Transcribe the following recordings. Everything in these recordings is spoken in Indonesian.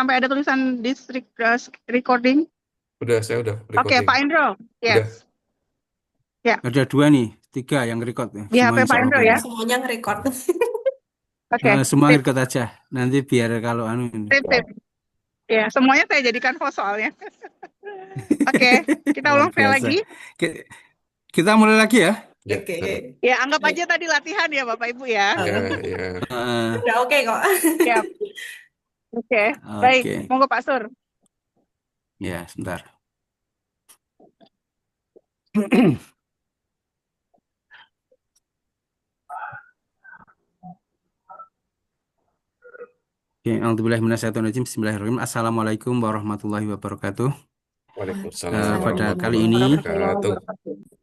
sampai ada tulisan district recording. Saya udah Oke, recording. Pak Indro. Udah. Yes. Ya, Ada dua nih, tiga yang record ya. di HP Semua Pak insya Allah Indro oke ya. nih. Semuanya nge-record. Oke, Semua sip, record aja. Nanti biar kalau anu ini. sip, sip. Ya, semuanya saya jadikan host soalnya. Oke, kita Luar ulang sekali biasa. lagi. Ki- Kita mulai lagi ya. Ya, Oke. Ya, anggap Baik. aja tadi latihan ya Bapak Ibu ya. ya, Eh, ya. Eh, Udah oke kok. Ya, oke. Baik, oke. monggo Pak Sur. Ya, sebentar. Oke, Alhamdulillahirrahmanirrahim. Bismillahirrahmanirrahim. Assalamualaikum warahmatullahi wabarakatuh. Waalaikumsalam Pada kali warahmatullahi ini Warahmatullahi wabarakatuh. wabarakatuh.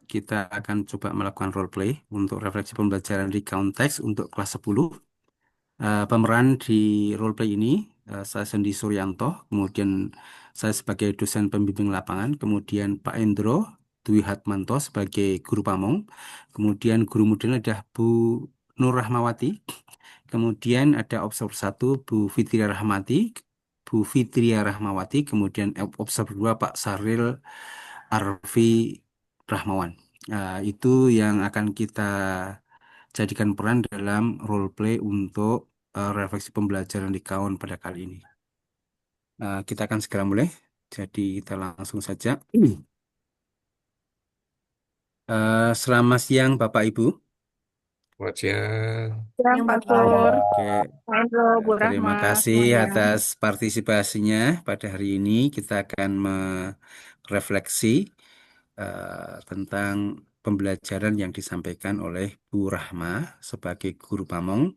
kita akan coba melakukan role play untuk refleksi pembelajaran di konteks untuk kelas 10. Pemeran di role play ini saya Sendi Suryanto, kemudian saya sebagai dosen pembimbing lapangan, kemudian Pak Endro Dwi Hatmanto sebagai guru pamong, kemudian guru model adalah Bu Nur Rahmawati, kemudian ada observer 1 Bu Fitria Rahmawati, kemudian observer 2 Pak Saril Arfi Rahmawan. Itu yang akan kita jadikan peran dalam role play untuk refleksi pembelajaran di kawan pada kali ini. Kita akan segera mulai, jadi kita langsung saja. Selamat siang Bapak Ibu. Selamat siang. Siang Yang Pak Bapak. Sur, Oke, Pak Indro, Bu terima Rahma, kasih semuanya. atas partisipasinya pada hari ini. Kita akan merefleksi tentang pembelajaran yang disampaikan oleh Bu Rahma sebagai guru pamong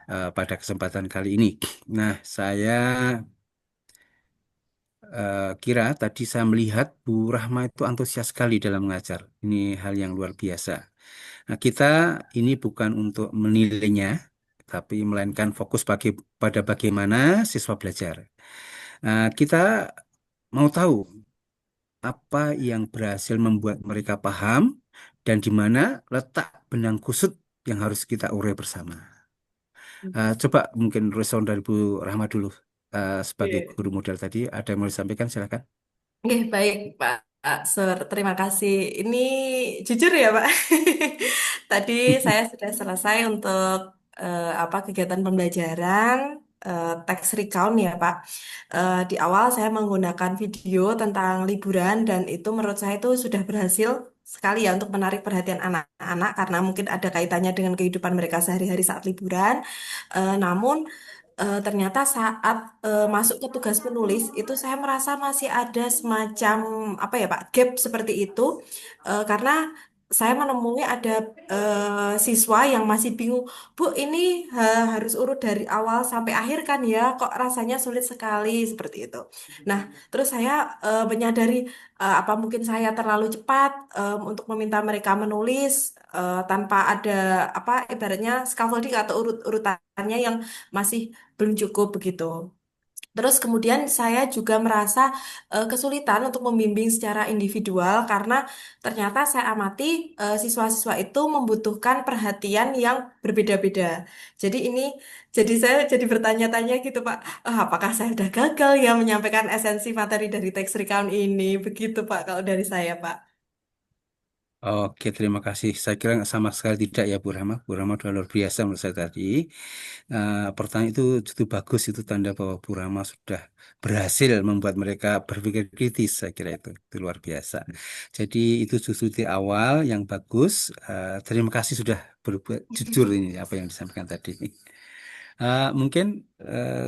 pada kesempatan kali ini. Nah, saya kira tadi saya melihat Bu Rahma itu antusias sekali dalam mengajar. Ini hal yang luar biasa. Nah, kita ini bukan untuk menilainya, tapi melainkan fokus pada bagaimana siswa belajar. Kita mau tahu apa yang berhasil membuat mereka paham dan di mana letak benang kusut yang harus kita urai bersama. Coba mungkin respon dari Bu Rahma dulu. Sebagai Oke. guru model tadi, ada yang mau disampaikan, silakan. Oke, baik Pak Sur, terima kasih. Ini jujur ya Pak. Tadi saya sudah selesai untuk apa kegiatan pembelajaran teks recount ya Pak. Di awal saya menggunakan video tentang liburan dan itu menurut saya itu sudah berhasil sekali ya untuk menarik perhatian anak-anak karena mungkin ada kaitannya dengan kehidupan mereka sehari-hari saat liburan. Namun ternyata saat masuk ke tugas penulis itu saya merasa masih ada semacam apa ya Pak gap seperti itu. Karena saya menemui ada siswa yang masih bingung, Bu ini harus urut dari awal sampai akhir kan ya, kok rasanya sulit sekali seperti itu. Nah, terus saya menyadari apa mungkin saya terlalu cepat untuk meminta mereka menulis tanpa ada apa ibaratnya scaffolding atau urut-urutannya yang masih belum cukup begitu. Terus kemudian saya juga merasa kesulitan untuk membimbing secara individual karena ternyata saya amati siswa-siswa itu membutuhkan perhatian yang berbeda-beda. Jadi ini, jadi saya jadi bertanya-tanya gitu Pak, apakah saya sudah gagal ya menyampaikan esensi materi dari teks recount ini? Begitu Pak kalau dari saya Pak. Oke, terima kasih. Saya kira sama sekali tidak ya Bu Rahma. Bu Rahma sudah luar biasa menurut saya tadi. Pertanyaan itu bagus, itu tanda bahwa Bu Rahma sudah berhasil membuat mereka berpikir kritis. Saya kira itu luar biasa. Jadi itu justru di awal yang bagus. Terima kasih sudah berbuat jujur ini apa yang disampaikan tadi. Mungkin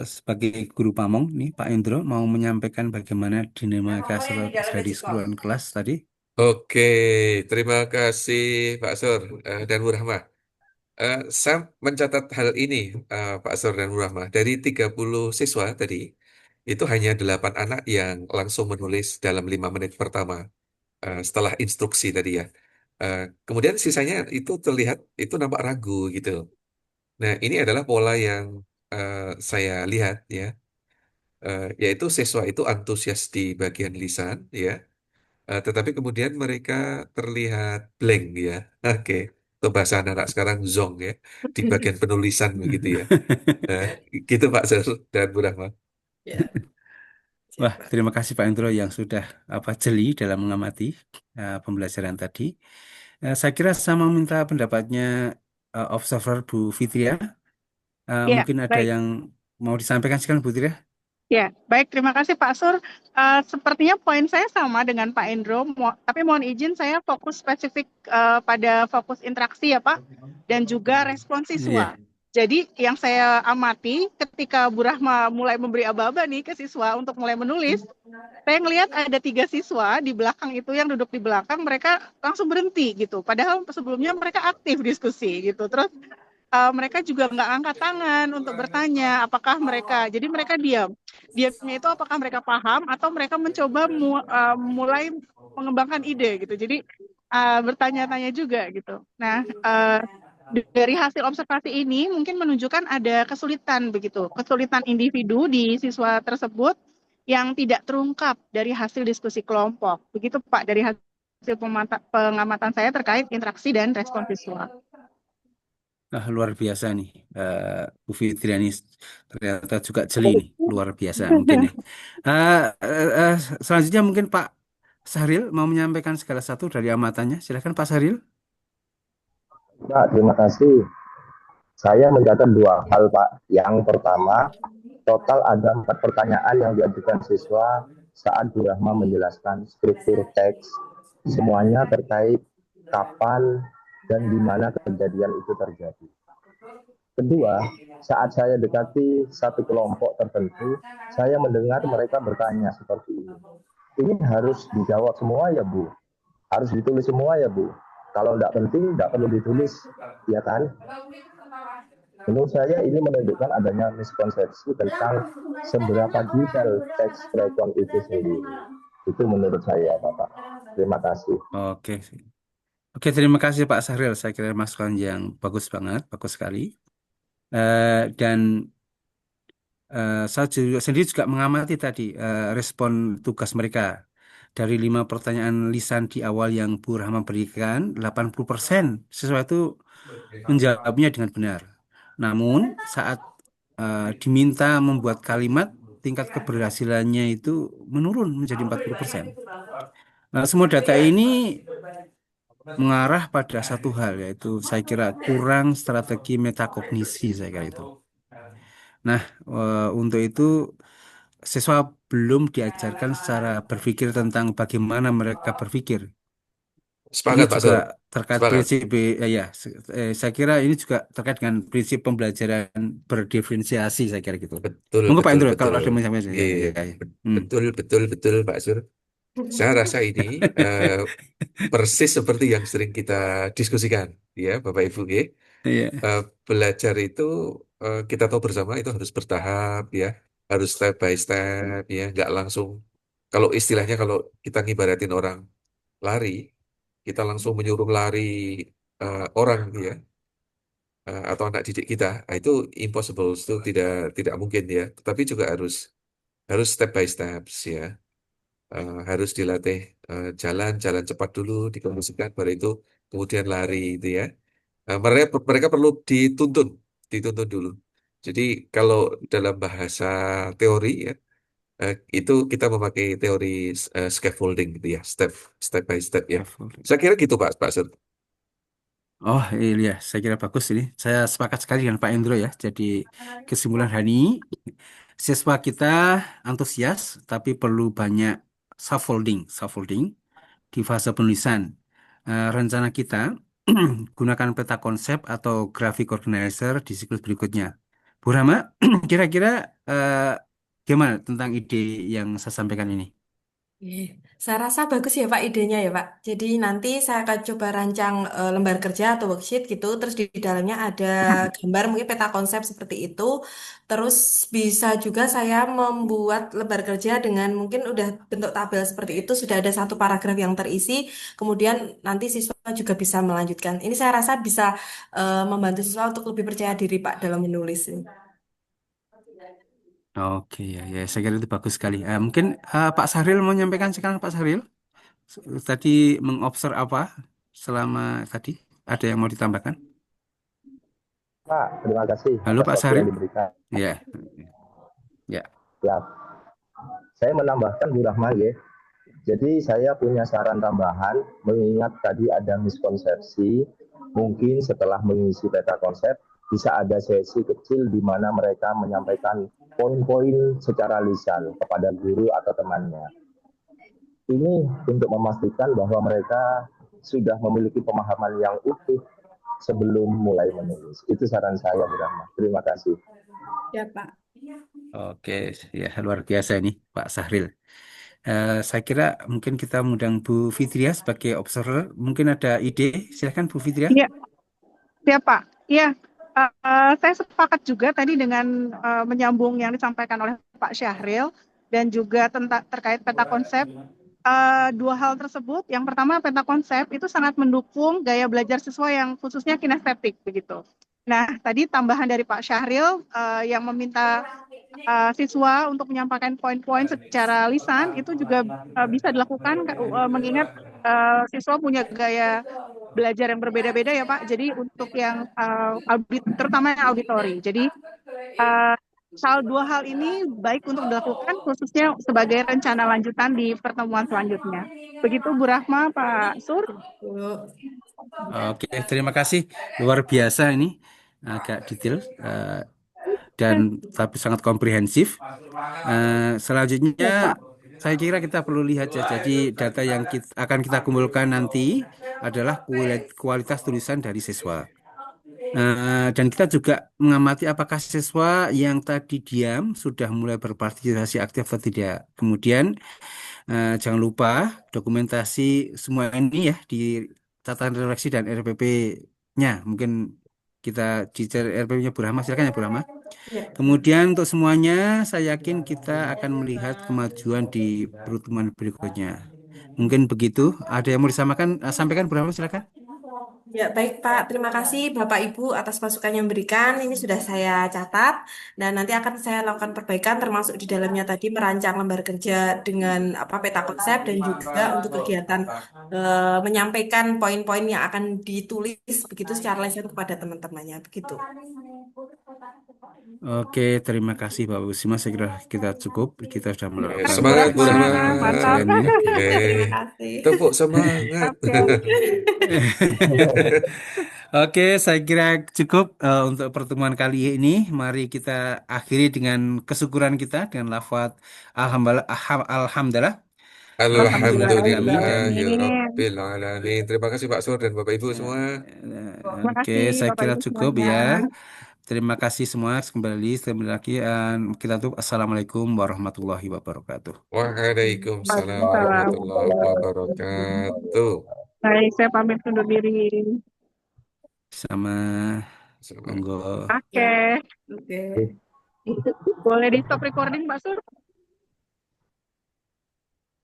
sebagai guru pamong nih Pak Indro mau menyampaikan bagaimana dinamika setelah di seluruh kelas tadi. Oke, terima kasih Pak Sur dan Bu Rahma. Saya mencatat hal ini, Pak Sur dan Bu Rahma. Dari 30 siswa tadi, itu hanya 8 anak yang langsung menulis dalam 5 menit pertama setelah instruksi tadi ya. Kemudian sisanya itu terlihat, itu nampak ragu gitu. Nah, ini adalah pola yang saya lihat ya. Yaitu siswa itu antusias di bagian lisan ya. Tetapi kemudian mereka terlihat blank ya. Oke. atau bahasa anak-anak sekarang zonk ya, di bagian penulisan begitu ya. Nah, gitu Pak Sur dan Bu Rahma. Ya, Wah, siap. terima kasih Pak Indro yang sudah jeli dalam mengamati pembelajaran tadi. Saya kira saya mau minta pendapatnya observer Bu Fitria. Ya, Mungkin ada baik. yang mau disampaikan sekarang Bu Fitria? Ya, baik. Terima kasih Pak Sur. Sepertinya poin saya sama dengan Pak Endro, tapi mohon izin saya fokus spesifik pada fokus interaksi ya Pak, dan juga respon Iya. siswa. Jadi yang saya amati ketika Bu Rahma mulai memberi aba-aba nih ke siswa untuk mulai menulis, saya ngelihat ada 3 siswa di belakang itu yang duduk di belakang, mereka langsung berhenti gitu. Padahal sebelumnya mereka aktif diskusi gitu. Terus mereka juga nggak angkat tangan untuk bertanya apakah mereka, jadi mereka diam. Diamnya itu apakah mereka paham atau mereka mencoba mulai mengembangkan ide gitu. Jadi bertanya-tanya juga gitu. Nah, dari hasil observasi ini mungkin menunjukkan ada kesulitan begitu, kesulitan individu di siswa tersebut yang tidak terungkap dari hasil diskusi kelompok. Begitu Pak dari hasil pengamatan saya terkait interaksi dan respon siswa. Luar biasa nih, Bu Fitria ini ternyata juga jeli nih, luar biasa mungkin ya. Eh, eh, Selanjutnya mungkin Pak Sahril mau menyampaikan segala satu dari amatannya. Silakan Pak Sahril. Pak, terima kasih. Saya mencatat 2 hal, Pak. Yang pertama, total ada 4 pertanyaan yang diajukan siswa saat Bu Rahma menjelaskan struktur teks. Semuanya terkait kapan dan di mana kejadian itu terjadi. Kedua, saat saya dekati satu kelompok tertentu, saya mendengar mereka bertanya seperti ini. Ini harus dijawab semua ya, Bu? Harus ditulis semua ya, Bu? Kalau tidak penting, tidak perlu ditulis, ya kan? Menurut saya ini menunjukkan adanya miskonsepsi tentang seberapa detail teks rekon itu sendiri. Itu menurut saya, Bapak. Terima kasih. Oke. Oke, terima kasih Pak Sahril. Saya kira masukan yang bagus banget, bagus sekali. Dan saya juga sendiri juga mengamati tadi respon tugas mereka. Dari 5 pertanyaan lisan di awal yang Bu Rahma berikan, 80% siswa itu menjawabnya dengan benar. Namun saat diminta membuat kalimat, tingkat keberhasilannya itu menurun menjadi 40%. Nah, semua data ini mengarah pada satu hal, yaitu saya kira kurang strategi metakognisi, saya kira itu. Nah, untuk itu siswa belum diajarkan secara berpikir tentang bagaimana mereka berpikir. Ini Sepakat Pak juga Sur. terkait Sepakat. prinsip, saya kira ini juga terkait dengan prinsip pembelajaran berdiferensiasi, saya kira gitu. Betul, Monggo Pak betul, Indro, kalau betul. ada yang mau sampaikan. Iya, Ya. Hmm. betul, betul, betul Pak Sur. Saya rasa ini persis seperti yang sering kita diskusikan, ya Bapak Ibu. Ya. Iya. Belajar itu kita tahu bersama itu harus bertahap, ya, harus step by step, ya, nggak langsung. Kalau istilahnya kalau kita ngibaratin orang lari, kita langsung menyuruh lari orang, ya, atau anak didik kita, nah, itu impossible, itu tidak mungkin ya. Tetapi juga harus step by steps, ya. Harus dilatih jalan cepat dulu, dikondisikan, baru itu kemudian lari itu ya. Mereka perlu dituntun dulu. Jadi kalau dalam bahasa teori ya, itu kita memakai teori scaffolding gitu ya, step by step ya. Saya kira gitu Pak Sur. Oh iya, saya kira bagus ini. Saya sepakat sekali dengan Pak Indro ya. Jadi kesimpulan hari ini, siswa kita antusias, tapi perlu banyak scaffolding di fase penulisan. Rencana kita gunakan peta konsep atau grafik organizer di siklus berikutnya. Bu Rama, kira-kira gimana tentang ide yang saya sampaikan ini? Oke. Saya rasa bagus ya Pak idenya ya Pak. Jadi nanti saya akan coba rancang lembar kerja atau worksheet gitu. Terus di dalamnya ada gambar mungkin peta konsep seperti itu. Terus bisa juga saya membuat lembar kerja dengan mungkin udah bentuk tabel seperti itu. Sudah ada satu paragraf yang terisi. Kemudian nanti siswa juga bisa melanjutkan. Ini saya rasa bisa membantu siswa untuk lebih percaya diri Pak dalam menulis. Oke ya, saya kira itu bagus sekali. Mungkin Pak Sahril mau menyampaikan sekarang Pak Sahril tadi mengobserv apa selama tadi Ada yang mau ditambahkan? Pak, terima kasih Halo atas Pak waktu Sahril? yang diberikan. Ya, ya. Ya, saya menambahkan Bu Rahma ya. Jadi saya punya saran tambahan, mengingat tadi ada miskonsepsi, mungkin setelah mengisi peta konsep, bisa ada sesi kecil di mana mereka menyampaikan poin-poin secara lisan kepada guru atau temannya. Ini untuk memastikan bahwa mereka sudah memiliki pemahaman yang utuh sebelum mulai menulis. Itu saran saya, Bu Rahma. Terima kasih. Ya, Pak. Oke, ya luar biasa ini Pak Sahril. Saya kira mungkin kita mengundang Bu Fitria sebagai observer. Mungkin ada ide, silakan Bu Fitria. Iya, siap Pak. Iya, saya sepakat juga tadi dengan menyambung yang disampaikan oleh Pak Syahril dan juga terkait peta konsep. Dua hal tersebut, yang pertama peta konsep itu sangat mendukung gaya belajar siswa yang khususnya kinestetik begitu. Nah, tadi tambahan dari Pak Syahril yang meminta siswa untuk menyampaikan poin-poin secara lisan itu juga bisa dilakukan mengingat siswa punya gaya belajar yang berbeda-beda ya Pak. Jadi untuk yang terutama yang auditori. Jadi dua hal ini baik untuk dilakukan khususnya sebagai rencana lanjutan di pertemuan selanjutnya. Begitu Bu Rahma, Pak Sur. Oke, terima kasih. Luar biasa ini, agak detail dan tapi sangat komprehensif. Selanjutnya, saya kira kita perlu lihat ya. Jadi data yang akan kita kumpulkan nanti adalah kualitas tulisan dari siswa. Dan kita juga mengamati apakah siswa yang tadi diam sudah mulai berpartisipasi aktif atau tidak. Kemudian jangan lupa dokumentasi semua ini ya di catatan refleksi dan RPP-nya. Mungkin kita di RPP-nya Bu Rahma, silakan ya Bu Rahma. Ya. Kemudian untuk semuanya, saya yakin kita akan melihat kemajuan di pertemuan berikutnya. Mungkin begitu. Ada yang mau disamakan? Sampaikan Bu Rahma, silakan. Ya, baik Pak. Terima kasih Bapak Ibu atas masukan yang diberikan. Ini sudah saya catat dan nanti akan saya lakukan perbaikan termasuk di dalamnya tadi merancang lembar kerja dengan peta konsep dan juga untuk kegiatan menyampaikan poin-poin yang akan ditulis begitu secara lisan kepada teman-temannya begitu. Oke, terima kasih Pak Usima. Saya kira kita cukup. Kita sudah melakukan Semangat Bu Rahma. Mantap. ini. Terima kasih. Tepuk semangat. Oke. Oke, saya kira cukup untuk pertemuan kali ini. Mari kita akhiri dengan kesyukuran kita dengan lafaz alhamdulillah. Alhamdulillah. Alhamdulillahirabbil alamin. Terima kasih Pak Sur dan Bapak Ibu semua. Terima Oke, kasih saya Bapak kira Ibu cukup semuanya. ya. Terima kasih semua. Kembali lagi. Kita tutup. Assalamualaikum warahmatullahi wabarakatuh. Waalaikumsalam Waalaikumsalam. warahmatullahi wabarakatuh. Baik, saya pamit undur diri. Sama. Selamat. Monggo. Oke. Oke. Boleh di stop recording, Pak Sur?